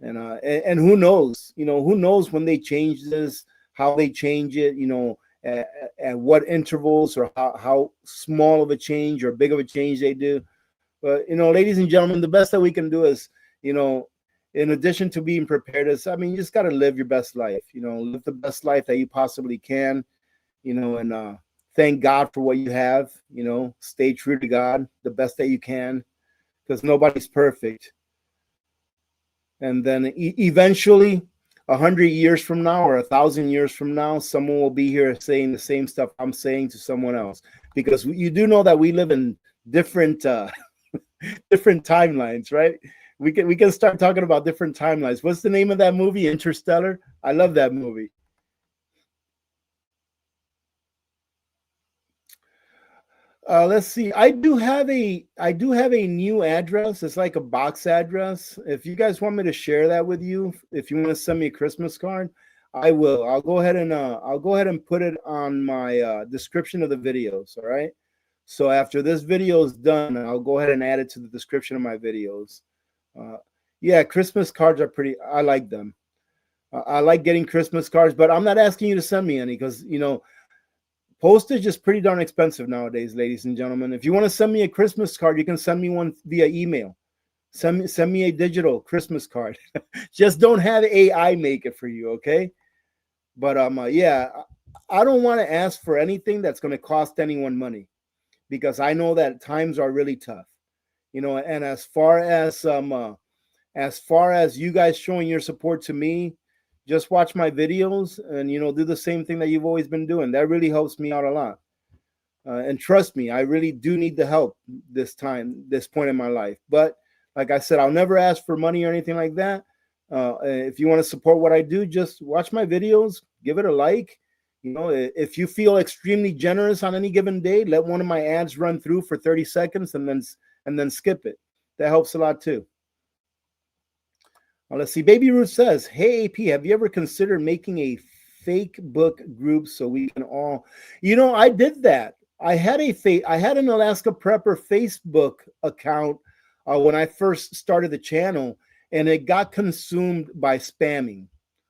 and who knows? Who knows when they change this, how they change it? At what intervals, or how small of a change or big of a change they do. But ladies and gentlemen, the best that we can do is, in addition to being prepared, you just got to live your best life. Live the best life that you possibly can. And thank God for what you have. Stay true to God the best that you can, because nobody's perfect. And then eventually, 100 years from now or 1,000 years from now, someone will be here saying the same stuff I'm saying to someone else, because you do know that we live in different different timelines, right? We can start talking about different timelines. What's the name of that movie? Interstellar. I love that movie. Let's see. I do have a new address. It's like a box address. If you guys want me to share that with you, if you want to send me a Christmas card, I will. I'll go ahead and put it on my description of the videos. All right. So after this video is done, I'll go ahead and add it to the description of my videos. Yeah, Christmas cards are pretty. I like them. I like getting Christmas cards, but I'm not asking you to send me any, because postage is pretty darn expensive nowadays, ladies and gentlemen. If you want to send me a Christmas card, you can send me one via email. Send me a digital Christmas card. Just don't have AI make it for you, okay? But yeah, I don't want to ask for anything that's going to cost anyone money, because I know that times are really tough. And as far as you guys showing your support to me, just watch my videos and do the same thing that you've always been doing. That really helps me out a lot. And trust me, I really do need the help this point in my life. But like I said, I'll never ask for money or anything like that. If you want to support what I do, just watch my videos, give it a like. If you feel extremely generous on any given day, let one of my ads run through for 30 seconds and then skip it. That helps a lot too. Let's see. Baby Ruth says, "Hey AP, have you ever considered making a fake book group so we can all?" I did that. I had an Alaska Prepper Facebook account when I first started the channel, and it got consumed by spamming.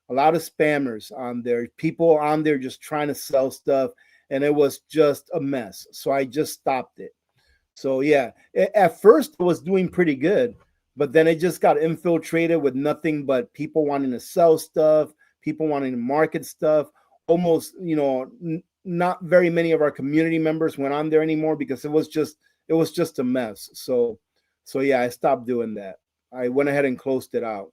A lot of spammers on there, people on there just trying to sell stuff, and it was just a mess. So I just stopped it. So yeah, at first it was doing pretty good, but then it just got infiltrated with nothing but people wanting to sell stuff, people wanting to market stuff. Almost, not very many of our community members went on there anymore, because it was just a mess. So yeah, I stopped doing that. I went ahead and closed it out.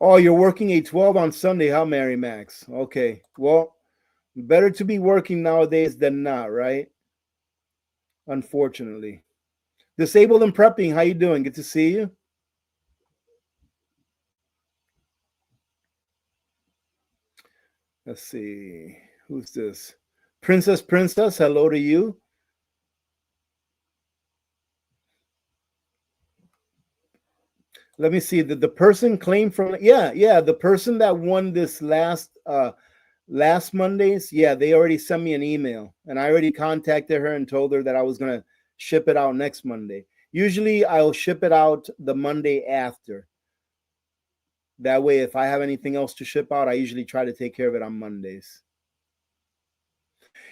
Oh, you're working a 12 on Sunday, huh, Mary Max? Okay, well, better to be working nowadays than not, right? Unfortunately. Disabled and Prepping, how you doing? Good to see you. Let's see. Who's this? Princess, hello to you. Let me see. The person claimed from the person that won this last Mondays, they already sent me an email, and I already contacted her and told her that I was gonna ship it out next Monday. Usually I'll ship it out the Monday after. That way, if I have anything else to ship out, I usually try to take care of it on Mondays.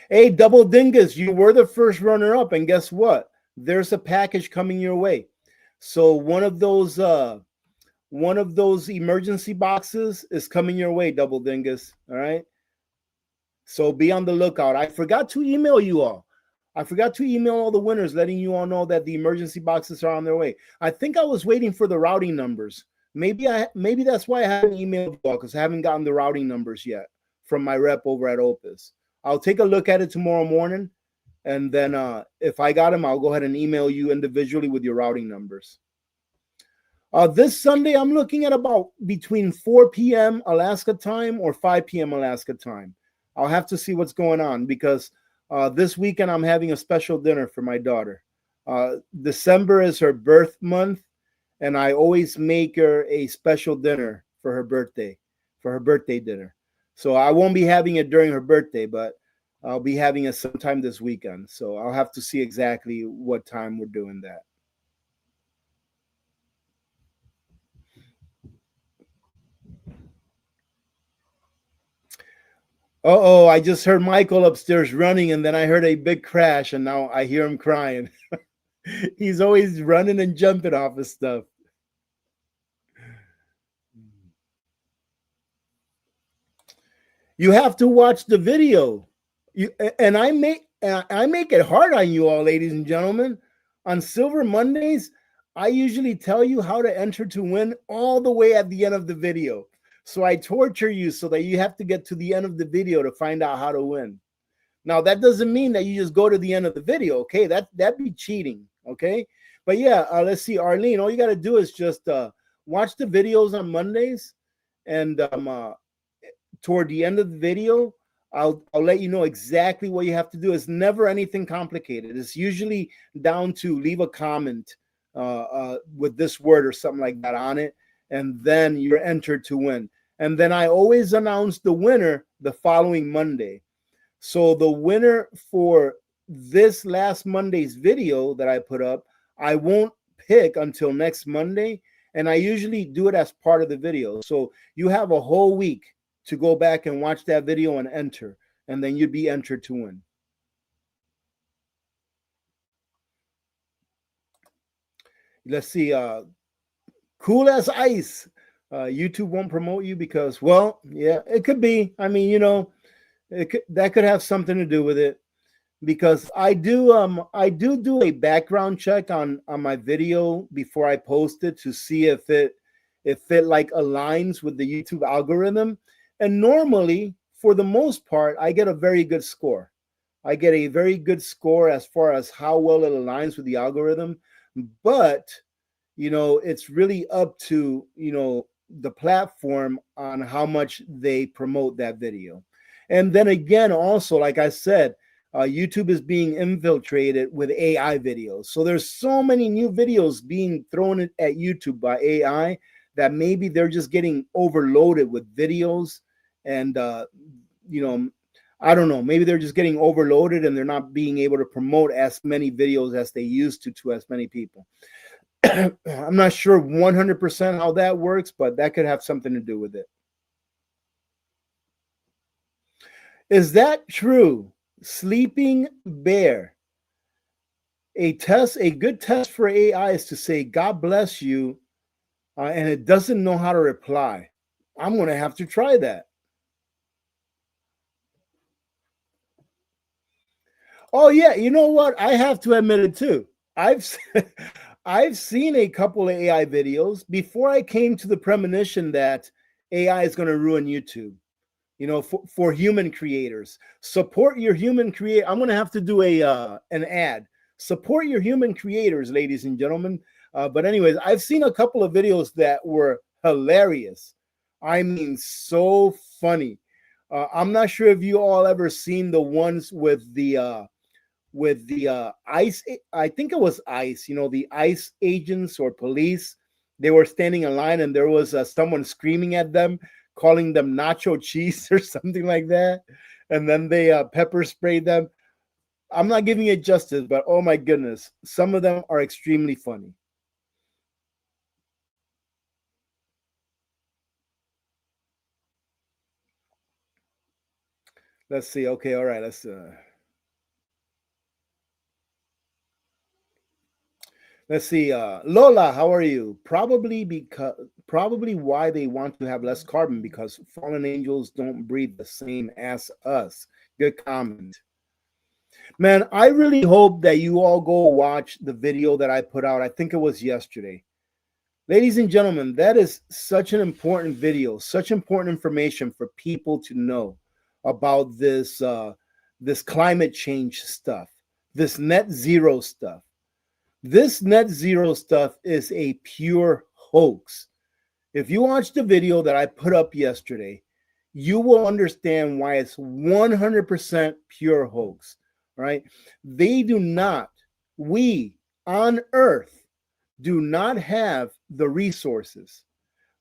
Hey, Double Dingus, you were the first runner up, and guess what? There's a package coming your way. So one of those emergency boxes is coming your way, Double Dingus. All right. So be on the lookout. I forgot to email you all. I forgot to email all the winners, letting you all know that the emergency boxes are on their way. I think I was waiting for the routing numbers. Maybe that's why I haven't emailed you all, because I haven't gotten the routing numbers yet from my rep over at OUPES. I'll take a look at it tomorrow morning, and then if I got them, I'll go ahead and email you individually with your routing numbers. This Sunday, I'm looking at about between 4 p.m. Alaska time or 5 p.m. Alaska time. I'll have to see what's going on, because this weekend I'm having a special dinner for my daughter. December is her birth month, and I always make her a special dinner for her birthday dinner. So I won't be having it during her birthday, but I'll be having it sometime this weekend. So I'll have to see exactly what time we're doing that. Oh, I just heard Michael upstairs running, and then I heard a big crash, and now I hear him crying. He's always running and jumping off of stuff. You have to watch the video. And I make it hard on you all, ladies and gentlemen. On Silver Mondays, I usually tell you how to enter to win all the way at the end of the video. So I torture you so that you have to get to the end of the video to find out how to win. Now that doesn't mean that you just go to the end of the video, okay? That'd be cheating, okay? But yeah, let's see, Arlene. All you got to do is just watch the videos on Mondays, and toward the end of the video, I'll let you know exactly what you have to do. It's never anything complicated. It's usually down to leave a comment with this word or something like that on it, and then you're entered to win. And then I always announce the winner the following Monday. So the winner for this last Monday's video that I put up, I won't pick until next Monday, and I usually do it as part of the video. So you have a whole week to go back and watch that video and enter, and then you'd be entered to win. Let's see. Cool as ice. YouTube won't promote you because, well, yeah, it could be. I mean, you know, that could have something to do with it, because I do a background check on my video before I post it to see if it like aligns with the YouTube algorithm. And normally, for the most part, I get a very good score. I get a very good score as far as how well it aligns with the algorithm. But, you know, it's really up to, you know, the platform on how much they promote that video. And then again, also, like I said, YouTube is being infiltrated with AI videos. So there's so many new videos being thrown at YouTube by AI that maybe they're just getting overloaded with videos. And, you know, I don't know, maybe they're just getting overloaded and they're not being able to promote as many videos as they used to as many people. I'm not sure 100% how that works, but that could have something to do with it. Is that true? Sleeping Bear. A good test for AI is to say, God bless you, and it doesn't know how to reply. I'm going to have to try that. Oh, yeah. You know what? I have to admit it too. I've seen a couple of AI videos before I came to the premonition that AI is going to ruin YouTube. You know, for human creators, support your human creator. I'm going to have to do an ad. Support your human creators, ladies and gentlemen. But anyways, I've seen a couple of videos that were hilarious. I mean, so funny. I'm not sure if you all ever seen the ones with the ICE. I think it was ICE. You know, the ICE agents or police. They were standing in line, and there was someone screaming at them, calling them nacho cheese or something like that. And then they pepper sprayed them. I'm not giving it justice, but oh my goodness, some of them are extremely funny. Let's see. Okay, all right. Let's see. Lola, how are you? Probably why they want to have less carbon, because fallen angels don't breathe the same as us. Good comment. Man, I really hope that you all go watch the video that I put out. I think it was yesterday. Ladies and gentlemen, that is such an important video, such important information for people to know about this climate change stuff, this net zero stuff. This net zero stuff is a pure hoax. If you watch the video that I put up yesterday, you will understand why it's 100% pure hoax, right? They do not, we on Earth do not have the resources.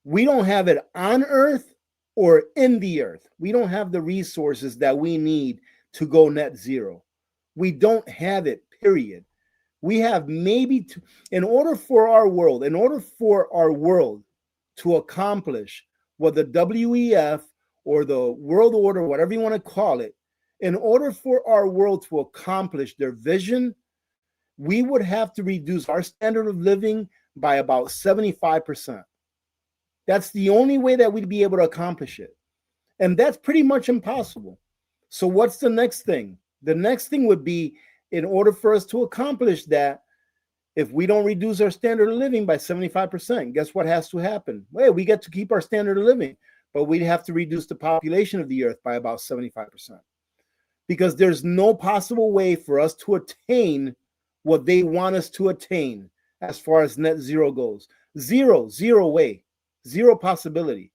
We don't have it on Earth or in the Earth. We don't have the resources that we need to go net zero. We don't have it, period. We have maybe in order for our world to accomplish what the WEF or the world order, whatever you want to call it, in order for our world to accomplish their vision, we would have to reduce our standard of living by about 75%. That's the only way that we'd be able to accomplish it. And that's pretty much impossible. So what's the next thing? The next thing would be, in order for us to accomplish that, if we don't reduce our standard of living by 75%, guess what has to happen? Well, we get to keep our standard of living, but we'd have to reduce the population of the earth by about 75%. Because there's no possible way for us to attain what they want us to attain as far as net zero goes. Zero way, zero possibility.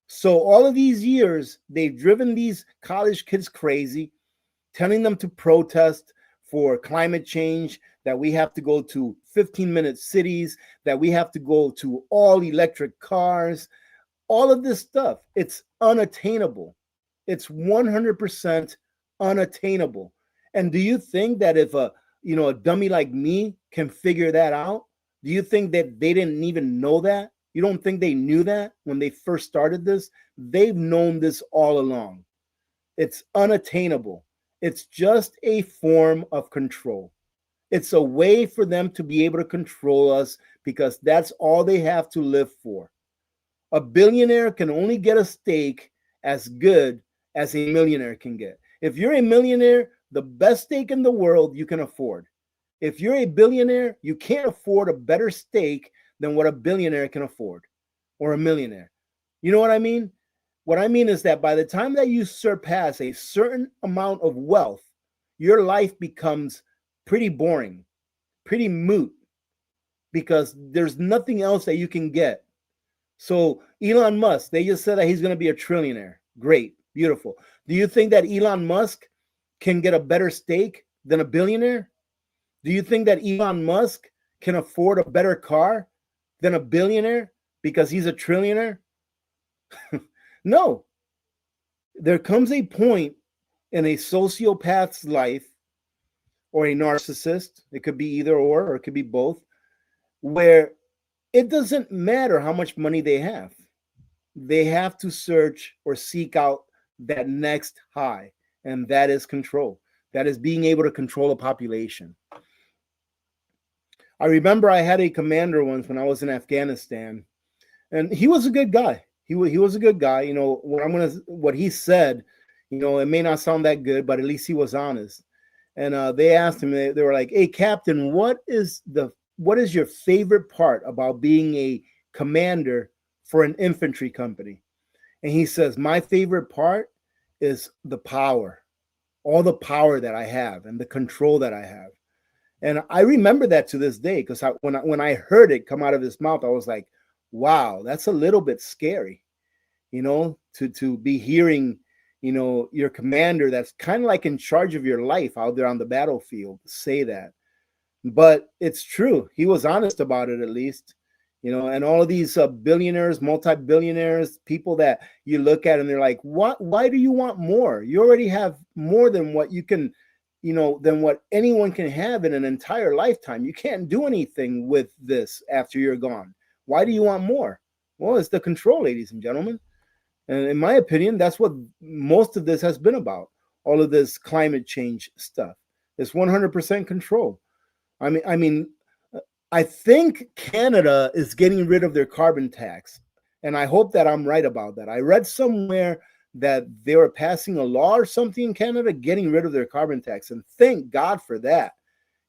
So all of these years, they've driven these college kids crazy, telling them to protest for climate change, that we have to go to 15-minute cities, that we have to go to all electric cars, all of this stuff. It's unattainable. It's 100% unattainable. And do you think that if a dummy like me can figure that out, do you think that they didn't even know that? You don't think they knew that when they first started this? They've known this all along. It's unattainable. It's just a form of control. It's a way for them to be able to control us because that's all they have to live for. A billionaire can only get a steak as good as a millionaire can get. If you're a millionaire, the best steak in the world you can afford. If you're a billionaire, you can't afford a better steak than what a billionaire can afford, or a millionaire. You know what I mean? What I mean is that by the time that you surpass a certain amount of wealth, your life becomes pretty boring, pretty moot, because there's nothing else that you can get. So Elon Musk, they just said that he's going to be a trillionaire. Great, beautiful. Do you think that Elon Musk can get a better steak than a billionaire? Do you think that Elon Musk can afford a better car than a billionaire because he's a trillionaire? No. There comes a point in a sociopath's life, or a narcissist, it could be either or it could be both, where it doesn't matter how much money they have. They have to search or seek out that next high, and that is control. That is being able to control a population. I remember I had a commander once when I was in Afghanistan, and he was a good guy. He was a good guy. You know, what he said, you know, it may not sound that good, but at least he was honest. And they asked him, they were like, "Hey, Captain, what is your favorite part about being a commander for an infantry company?" And he says, "My favorite part is the power, all the power that I have and the control that I have." And I remember that to this day, because when I heard it come out of his mouth, I was like, wow, that's a little bit scary, you know, to be hearing, you know, your commander that's kind of like in charge of your life out there on the battlefield say that. But it's true. He was honest about it, at least, you know. And all of these billionaires, multi-billionaires, people that you look at and they're like, what? Why do you want more? You already have more than what you can, you know, than what anyone can have in an entire lifetime. You can't do anything with this after you're gone. Why do you want more? Well, it's the control, ladies and gentlemen. And in my opinion, that's what most of this has been about. All of this climate change stuff. It's 100% control. I think Canada is getting rid of their carbon tax. And I hope that I'm right about that. I read somewhere that they were passing a law or something in Canada getting rid of their carbon tax. And thank God for that.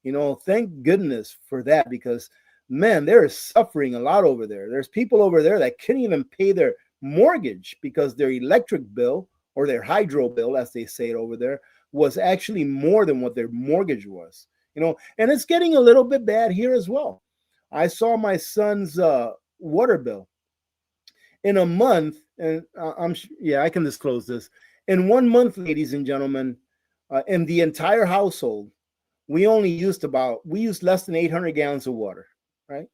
You know, thank goodness for that, because, man, there is suffering a lot over there. There's people over there that can't even pay their mortgage because their electric bill, or their hydro bill, as they say it over there, was actually more than what their mortgage was. You know, and it's getting a little bit bad here as well. I saw my son's water bill in a month, and I can disclose this. In 1 month, ladies and gentlemen, in the entire household, we used less than 800 gallons of water, right?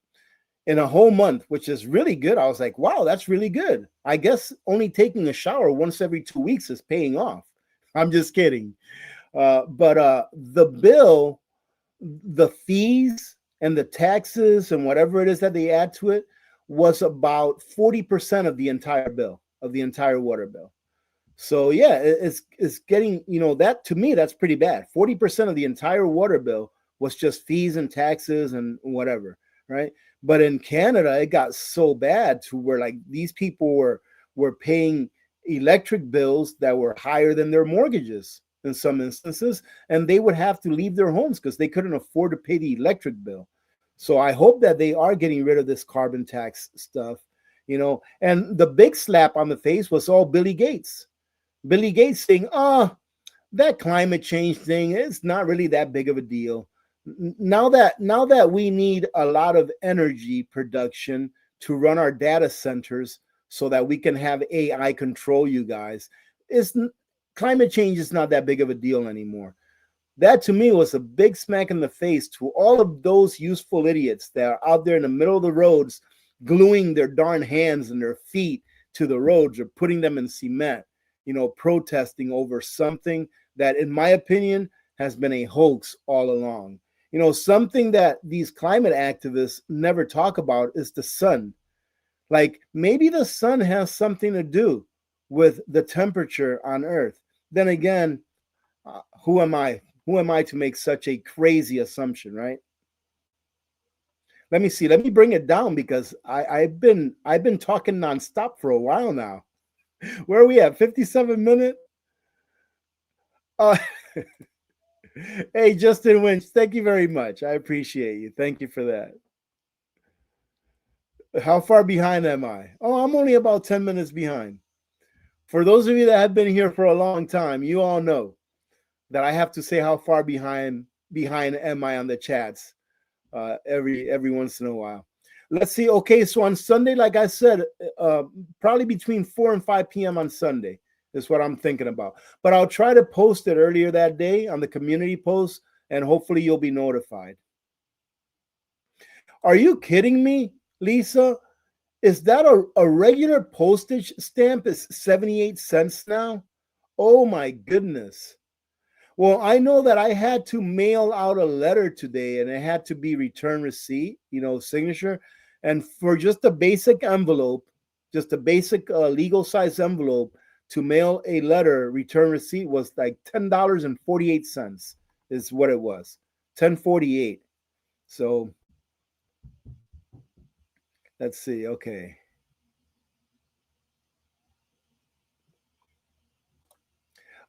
In a whole month, which is really good. I was like, wow, that's really good. I guess only taking a shower once every 2 weeks is paying off. I'm just kidding. But the bill, the fees and the taxes and whatever it is that they add to it was about 40% of the entire bill, of the entire water bill. So yeah, it's getting, that to me, that's pretty bad. 40% of the entire water bill was just fees and taxes and whatever, right? But in Canada, it got so bad to where like these people were paying electric bills that were higher than their mortgages in some instances, and they would have to leave their homes because they couldn't afford to pay the electric bill. So I hope that they are getting rid of this carbon tax stuff, And the big slap on the face was all Billy Gates. Billy Gates saying, that climate change thing is not really that big of a deal. Now that we need a lot of energy production to run our data centers so that we can have AI control you guys, climate change is not that big of a deal anymore. That to me was a big smack in the face to all of those useful idiots that are out there in the middle of the roads gluing their darn hands and their feet to the roads or putting them in cement, protesting over something that, in my opinion, has been a hoax all along. Something that these climate activists never talk about is the sun. Like maybe the sun has something to do with the temperature on Earth. Then again, who am I? Who am I to make such a crazy assumption, right? Let me see. Let me bring it down because I've been talking nonstop for a while now. Where are we at? 57 minutes? Hey, Justin Winch, thank you very much. I appreciate you. Thank you for that. How far behind am I? Oh, I'm only about 10 minutes behind. For those of you that have been here for a long time, you all know that I have to say how far behind am I on the chats every once in a while. Let's see. Okay, so on Sunday, like I said, probably between 4 and 5 p.m. on Sunday is what I'm thinking about. But I'll try to post it earlier that day on the community post, and hopefully you'll be notified. Are you kidding me, Lisa? Is that a regular postage stamp is 78 cents now? Oh my goodness. Well, I know that I had to mail out a letter today and it had to be return receipt, signature. And for just a basic envelope, just a basic legal size envelope to mail a letter, return receipt was like $10.48 is what it was. $10.48. So let's see. Okay.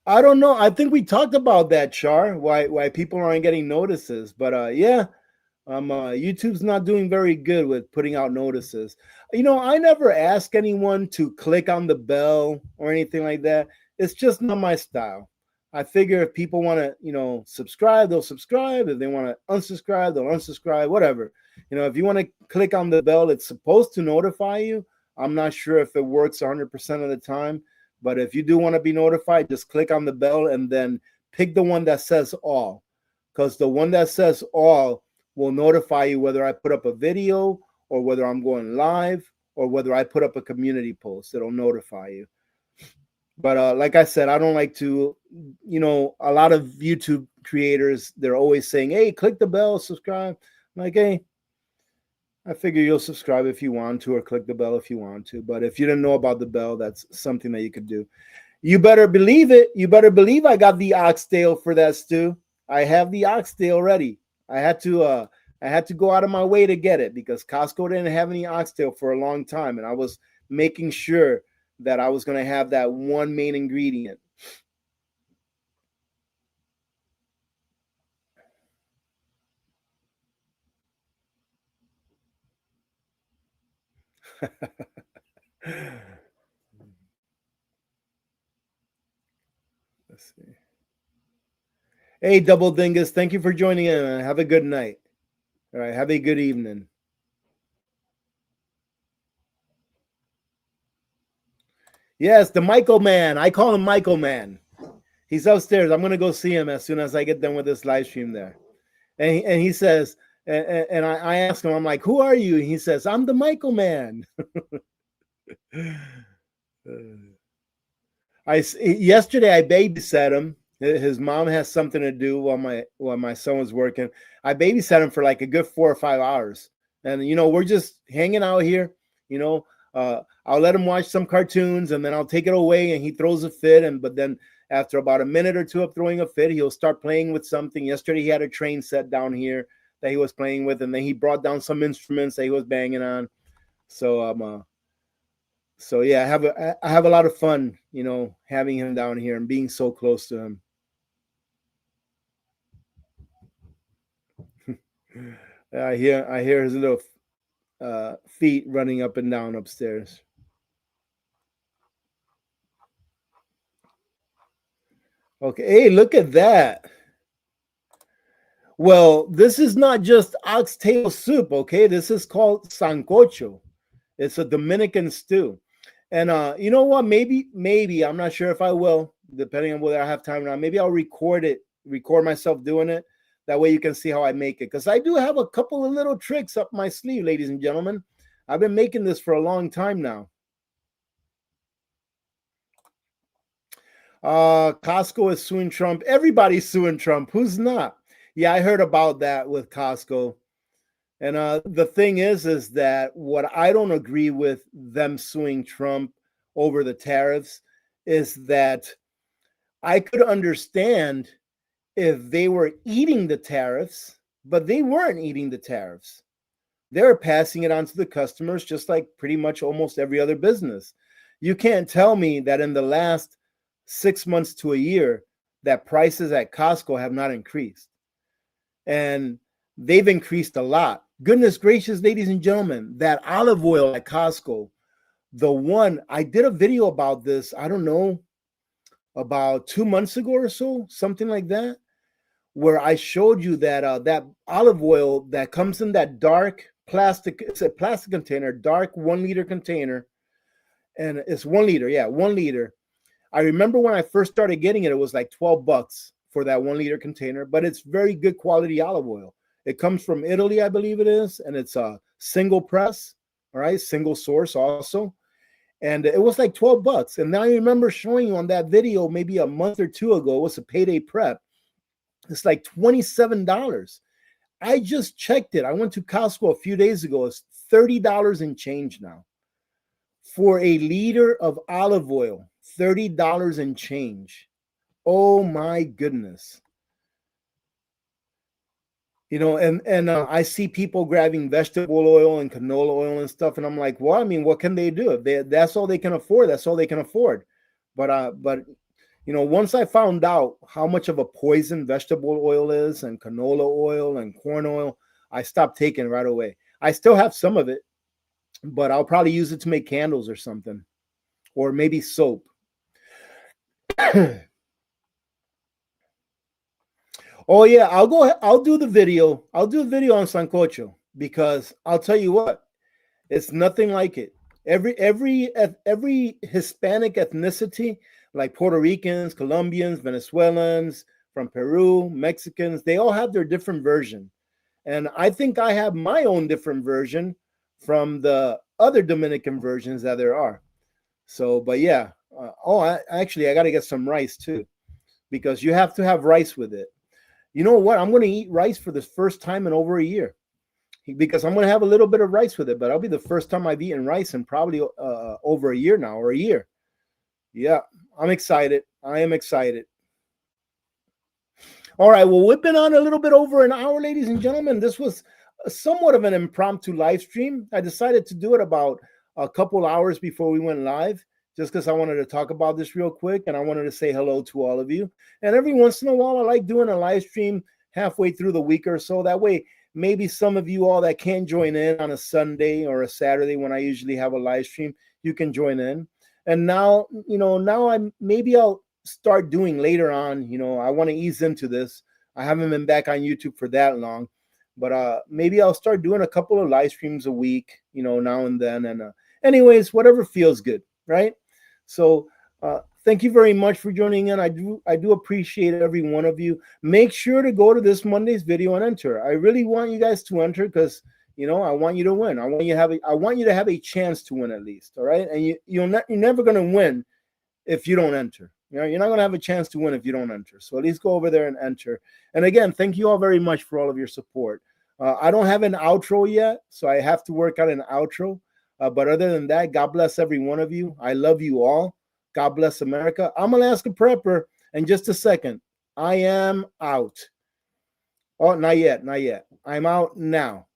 I don't know. I think we talked about that, Char. Why people aren't getting notices, but yeah, YouTube's not doing very good with putting out notices. I never ask anyone to click on the bell or anything like that. It's just not my style. I figure if people want to, subscribe, they'll subscribe. If they want to unsubscribe, they'll unsubscribe. Whatever. If you want to click on the bell, it's supposed to notify you. I'm not sure if it works 100% of the time. But if you do want to be notified, just click on the bell and then pick the one that says all, because the one that says all will notify you whether I put up a video or whether I'm going live or whether I put up a community post. It'll notify you. But like I said, I don't like to, a lot of YouTube creators, they're always saying, hey, click the bell, subscribe. I'm like, hey, I figure you'll subscribe if you want to or click the bell if you want to. But if you didn't know about the bell, that's something that you could do. You better believe it. You better believe I got the oxtail for that stew. I have the oxtail ready. I had to go out of my way to get it because Costco didn't have any oxtail for a long time. And I was making sure that I was going to have that one main ingredient. Let's see. Hey, Double Dingus, thank you for joining in. Have a good night. All right, have a good evening. Yes, the Michael Man. I call him Michael Man. He's upstairs. I'm going to go see him as soon as I get done with this live stream there. And he says, and I ask him, I'm like, who are you? And he says, I'm the Michael man. Yesterday I babysat him. His mom has something to do while my son was working. I babysat him for like a good 4 or 5 hours, and we're just hanging out here. I'll let him watch some cartoons, and then I'll take it away, and he throws a fit. But then after about a minute or two of throwing a fit, he'll start playing with something. Yesterday he had a train set down here that he was playing with, and then he brought down some instruments that he was banging on. So yeah, I have a lot of fun, having him down here and being so close to him. I hear his little feet running up and down upstairs. Okay, hey, look at that. Well, this is not just oxtail soup, okay? This is called sancocho. It's a Dominican stew. And you know what? Maybe I'm not sure if I will, depending on whether I have time or not. Maybe I'll record myself doing it. That way you can see how I make it. Because I do have a couple of little tricks up my sleeve, ladies and gentlemen. I've been making this for a long time now. Costco is suing Trump. Everybody's suing Trump. Who's not? Yeah, I heard about that with Costco. And the thing is that what I don't agree with them suing Trump over the tariffs is that I could understand if they were eating the tariffs, but they weren't eating the tariffs. They were passing it on to the customers, just like pretty much almost every other business. You can't tell me that in the last 6 months to a year that prices at Costco have not increased. And they've increased a lot. Goodness gracious, ladies and gentlemen, that olive oil at Costco, the one, I did a video about this, I don't know, about 2 months ago or so, something like that, where I showed you that that olive oil that comes in that dark plastic, it's a plastic container, dark 1 liter container, and it's 1 liter, yeah, 1 liter. I remember when I first started getting it, it was like $12 for that 1 liter container, but it's very good quality olive oil. It comes from Italy, I believe it is, and it's a single press, all right, single source also. And it was like $12. And then I remember showing you on that video maybe a month or two ago, it was a payday prep. It's like $27. I just checked it. I went to Costco a few days ago. It's $30 and change now. For a liter of olive oil, $30 and change. Oh my goodness. And I see people grabbing vegetable oil and canola oil and stuff, and I'm like, well, I mean, what can they do? If that's all they can afford, that's all they can afford. But once I found out how much of a poison vegetable oil is, and canola oil and corn oil, I stopped taking it right away. I still have some of it, but I'll probably use it to make candles or something, or maybe soap. Oh yeah, I'll do the video. I'll do a video on sancocho, because I'll tell you what, it's nothing like it. Every Hispanic ethnicity, like Puerto Ricans, Colombians, Venezuelans, from Peru, Mexicans, they all have their different version. And I think I have my own different version from the other Dominican versions that there are. So, but yeah. I got to get some rice too, because you have to have rice with it. You know what? I'm going to eat rice for the first time in over a year, because I'm going to have a little bit of rice with it, but it'll be the first time I've eaten rice in probably over a year now, or a year. Yeah, I'm excited. I am excited. All right. Well, we've been on a little bit over an hour, ladies and gentlemen. This was somewhat of an impromptu live stream. I decided to do it about a couple hours before we went live, just because I wanted to talk about this real quick, and I wanted to say hello to all of you. And every once in a while, I like doing a live stream halfway through the week or so. That way, maybe some of you all that can't join in on a Sunday or a Saturday when I usually have a live stream, you can join in. And now, maybe I'll start doing later on. I want to ease into this. I haven't been back on YouTube for that long, but maybe I'll start doing a couple of live streams a week, now and then. And anyways, whatever feels good, right? So thank you very much for joining in. I do appreciate every one of you. Make sure to go to this Monday's video and enter. I really want you guys to enter because, you know, I want you to win. I want you to have a chance to win at least. All right. And you're never going to win if you don't enter. You know, you're not going to have a chance to win if you don't enter. So at least go over there and enter. And again, thank you all very much for all of your support. I don't have an outro yet, so I have to work out an outro. But other than that, God bless every one of you. I love you all. God bless America. I'm Alaska Prepper in just a second. I am out. Oh, not yet. I'm out now.